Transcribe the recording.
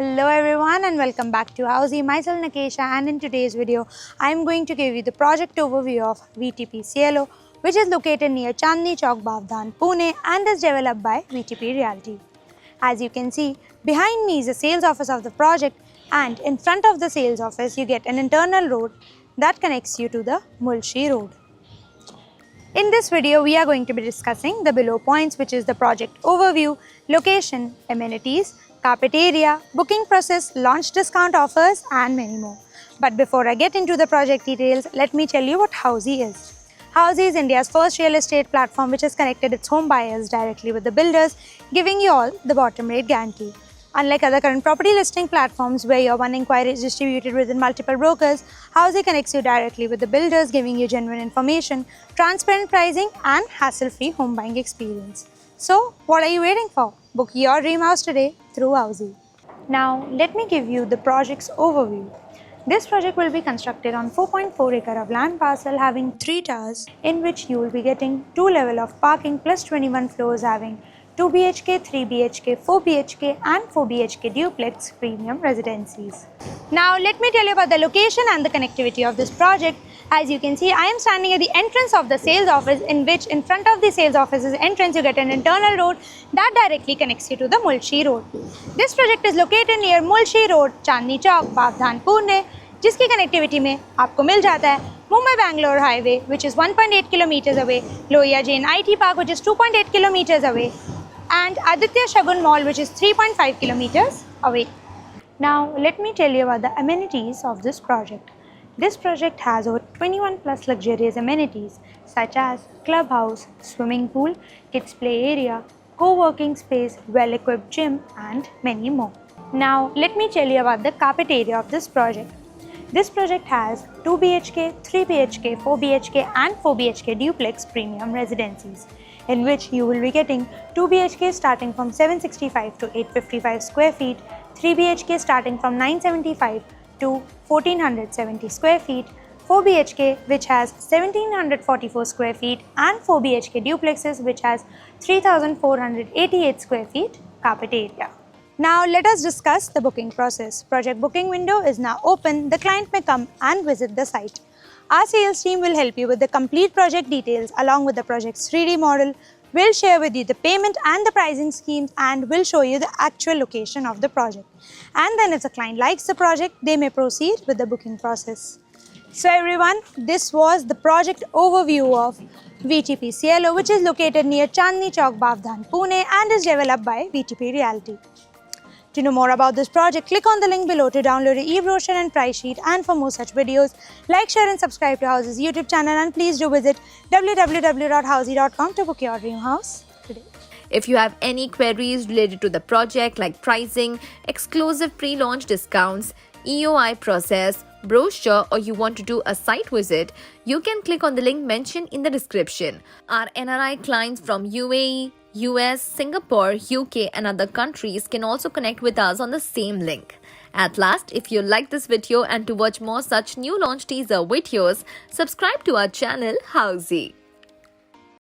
Hello everyone and welcome back to Housey. Myself Nakesha, and in today's video I am going to give you the project overview of VTP Cielo, which is located near Chandni Chowk, Bavdhan, Pune and is developed by VTP Realty. As you can see, behind me is the sales office of the project, and in front of the sales office you get an internal road that connects you to the Mulshi Road. In this video, we are going to be discussing the below points, which is the project overview, location, amenities, carpet area, booking process, launch discount offers and many more. But before I get into the project details, let me tell you what Housey is. Housey is India's first real estate platform which has connected its home buyers directly with the builders, giving you all the bottom rate guarantee. Unlike other current property listing platforms where your one inquiry is distributed within multiple brokers, Housey connects you directly with the builders, giving you genuine information, transparent pricing and hassle-free home buying experience. So, what are you waiting for? Book your dream house today through Housey. Now, let me give you the project's overview. This project will be constructed on 4.4 acre of land parcel having 3 towers, in which you will be getting 2 level of parking plus 21 floors having 2 BHK, 3 BHK, 4 BHK and 4 BHK duplex premium residencies. Now let me tell you about the location and the connectivity of this project. As you can see, I am standing at the entrance of the sales office, in which in front of the sales office's entrance you get an internal road that directly connects you to the Mulshi Road. This project is located near Mulshi Road, Chandni Chowk, Bavdhan, Pune, जिसकी connectivity में आपको मिल जाता है Mumbai Bangalore highway which is 1.8 kilometers away, Lohia Jain IT Park which is 2.8 kilometers away, and Aditya Shagun Mall which is 3.5 kilometers away. Now let me tell you about the amenities of this project. This project has over 21 plus luxurious amenities such as clubhouse, swimming pool, kids play area, co-working space, well-equipped gym and many more. Now let me tell you about the carpet area of this project. This project has 2 BHK, 3 BHK, 4 BHK and 4 BHK duplex premium residencies, in which you will be getting 2 BHK starting from 765 to 855 square feet, 3 BHK starting from 975 to 1470 square feet, 4 BHK which has 1744 square feet and 4 BHK duplexes which has 3488 square feet carpet area. Now let us discuss the booking process. Project booking window is now open. The client may come and visit the site. Our sales team will help you with the complete project details along with the project's 3D model. We'll share with you the payment and the pricing schemes, and we'll show you the actual location of the project. And then if the client likes the project, they may proceed with the booking process. So everyone, this was the project overview of VTP Cielo, which is located near Chandni Chowk, Bavdhan, Pune and is developed by VTP Realty. To know more about this project, click on the link below to download the e-brochure and price sheet. And for more such videos, like, share and subscribe to Housey's YouTube channel, and please do visit www.housey.com to book your dream house today. If you have any queries related to the project like pricing, exclusive pre-launch discounts, EOI process, brochure, or you want to do a site visit, you can click on the link mentioned in the description. Our NRI clients from UAE, US, Singapore, UK and other countries can also connect with us on the same link. At last, if you like this video and to watch more such new launch teaser videos, subscribe to our channel Housey.